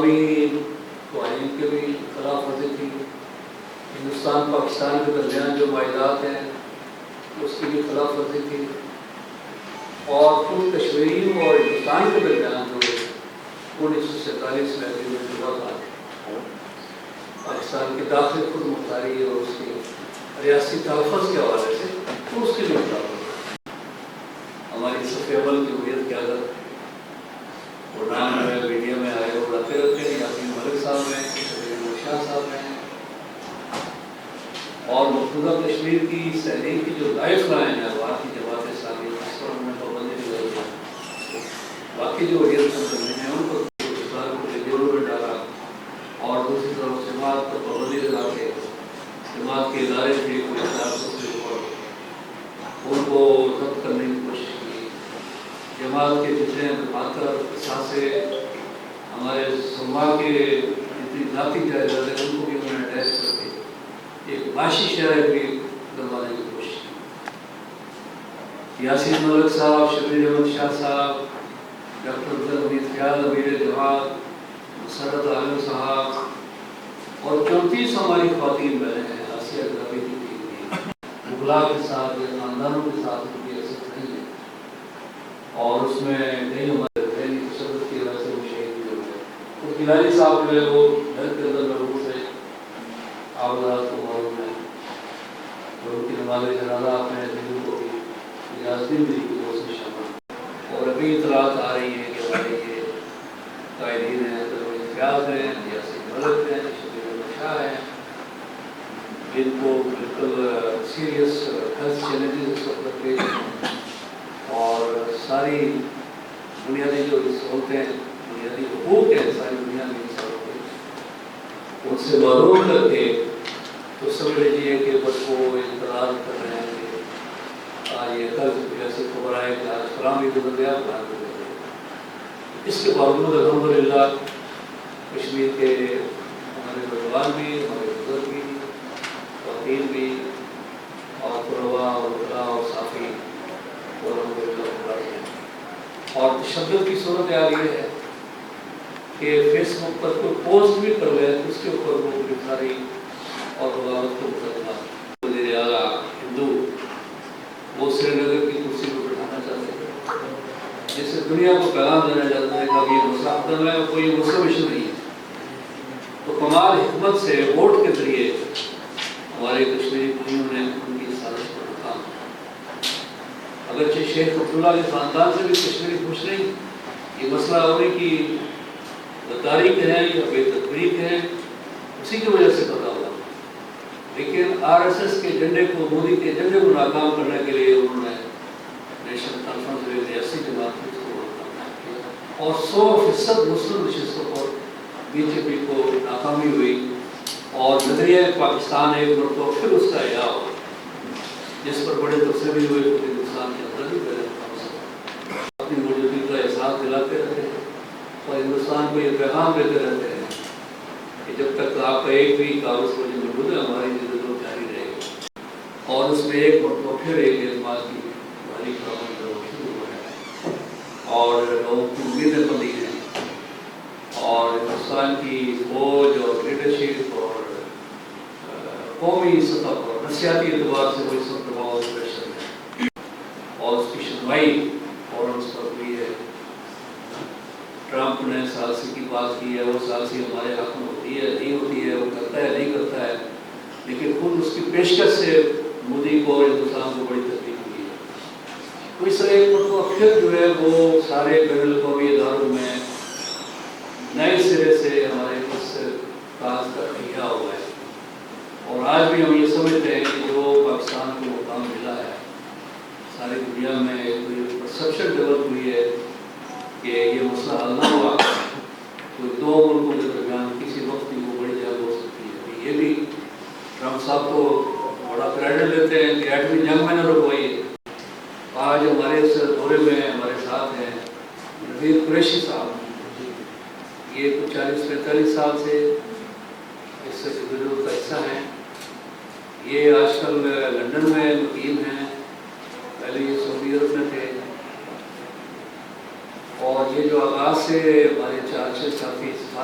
مقامی قوانین کے بھی خلاف ورزی تھی، ہندوستان پاکستان کے درمیان جو معاہدات ہیں اس کی بھی خلاف ورزی تھی، اور خود کشمیریوں اور ہندوستان کے درمیان جو 1947 میں ایگریمنٹ ہوا تھا پاکستان کے داخل خود مختاری اور اس کی ریاستی تحفظ کے حوالے سے، تو اس کے لیے خلاف ہماری صف اول کی ہویت کی عادت اور نام جو ہے میڈیا میں آئے اور آتے رہتے ہیں، یاسین ملک صاحب ہیں، شبیر احمد شاہ صاحب ہیں، اور مقبوضہ کشمیر کی تحریک کی جو دائف لائن ہے وہاں کی جماعت اسلامی اس پر انہوں نے پابندی لگائی ہے، باقی جو وزیر کرنے ہیں ان کو جیلوں میں ڈالا، اور دوسری طرف جماعت پر پابندی لگا کے جماعت کے ادارے تھے کوئی ان کو ضبط کرنے کی کوشش کی، جماعت کے جتنے انتخابات سے ہمارے سما کے جتنی ذاتی جائیداد ہے ان کو بھی انہوں نے اٹیچ کر کے ایک معاشی شرح بھی کروانے کی کوشش کی۔ یاسین ملک صاحب، شبیر احمد شاہ صاحب، ڈاکٹر عبد الحمید فیاض امیر جماعت، مسرت عالم صاحب اور 34 ہماری خواتین بہنیں ہیں آسیہ گرابی کی مغلا کے ساتھ یا خاندانوں کے ساتھ ان کی عزت نہیں ہے، اور اس میں کئی ہمارے ذہنی تشدد کی وجہ سے وہ شہید بھی ہو گئے۔ تو گیلانی صاحب جو ہے وہ گھر کے اندر لوگوں سے آوازات کو معلوم ہے، اور ان کی نماز جنازہ اپنے دلوں کو بھی اجازت بھی ملی کہ وہ اس میں شامل، اور ابھی اطلاعات آ رہی ہیں کہ ہمارے یہ قائدین ہیں، فیاض ہیں، یاسین ملک ہیں، شبیر احمد شاہ ہیں، جن کو بالکل سیریس ہیلتھ چیلنجز اس وقت پیش ہیں، اور ساری بنیادی جو سہولتیں بنیادی حقوق ہیں ساری دنیا میں ان سے معلوم کر کے تو سمجھ لیجیے کہ بس وہ انتظار کر رہے ہیں کہ آج یہ کل جیسے خبر آئے کہ آج فلاں بھی گزر گیا فلاں بھی گزر گیا۔ اس کے باوجود الحمدللہ کشمیر کے ہمارے نوجوان بھی، ہمارے بزرگ بھی، خواتین بھی، اور طلباء اور وکلاء اور صحافی اور الحمدللہ بڑھے ہیں، اور تشدد کی صورت حال یہ ہے کہ فیس بک پر کوئی پوسٹ بھی کر لے اس کے اوپر وہ گرفتاری اور بغاوت کو مقدمہ وزیر اعلیٰ ہندو وہ سری نگر کی کرسی کو بٹھانا چاہتے ہیں، جس سے دنیا کو پیغام دینا چاہتا ہے کہ اب یہ مسئلہ ختم ہے، کوئی مسلم ایشو نہیں ہے۔ تو کمال حکمت سے ووٹ کے ذریعے ہمارے کشمیری بھائیوں نے ان کی سازش پر روکا۔ اگرچہ شیخ عبداللہ کے خاندان سے بھی کشمیری خوش نہیں، یہ مسئلہ انہیں کی غداری کے ہیں یا بے تدبیری کے ہیں، اسی کی وجہ سے پیدا ہوا، لیکن RSS کے ایجنڈے کو، مودی کے ایجنڈے کو ناکام کرنے کے لیے انہوں نے نیشنل کانفرنس میں ریاستی جماعت کو اور 100% مسلم نشستوں پر BJP کو ناکامی ہوئی، اور نظریہ پاکستان ایک مرتبہ پھر اس کا احیاء ہوا، جس پر بڑے تبصرے ہوئے کہ ہندوستان کے اندر بھی پہلے اپنی موجودگی کا احساس دلاتے رہتے ہیں اور ہندوستان کو یہ پیغام دیتے رہتے ہیں کہ جب تک آپ کا ایک بھی کاغذ پر موجود ہے ہماری جدوجہد جاری رہے گی، اور اس میں ایک مرتبہ پھر ایک اعتماد کی بھاری کام شروع ہوا ہے، اور لوگوں کی امیدیں بندی ہیں، اور ہندوستان کی فوج اور لیڈرشپ اور قومی سطح پر نفسیاتی اعتبار سے وہ اس وقت دباؤ اور پریشر ہے، اور اس کی شنوائی فوراً اس پر ہوئی ہے۔ ٹرمپ نے ثالثی کی بات کی ہے، وہ ثالثی ہمارے حق میں ہوتی ہے نہیں ہوتی ہے، وہ کرتا ہے نہیں کرتا ہے، لیکن خود اس کی پیشکش سے مودی کو اور ہندوستان کو بڑی تکلیف ہوئی ہے۔ تو اس طرح ایک مرتبہ پھر جو ہے وہ سارے بین الاقوامی اداروں میں نئے سرے سے ہمارے اس کاز کا احیاء ہوا ہے، اور آج بھی ہم یہ سمجھتے ہیں کہ جو پاکستان کو مقام ملا ہے ساری دنیا میں ایک پرسپشن ڈیولپ ہوئی ہے کہ یہ مسئلہ حل نہ ہوا تو دو ملکوں کے درمیان کسی وقت بھی وہ بڑی جنگ ہو سکتی ہے۔ یہ بھی ٹرمپ صاحب کو بڑا کریڈٹ لیتے ہیں کہ ایٹمی جنگ میں نہ رکوائی۔ آج ہمارے اس دورے میں ہمارے ساتھ ہیں نوید قریشی صاحب، یہ کچھ 40-45 سال سے اس سے جدوجہد کا حصہ ہیں، یہ آج کل لندن میں مقیم ہیں، پہلے یہ سعودی عرب میں تھے، اور یہ جو آغاز سے ہمارے 4-6 ساتھی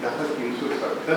370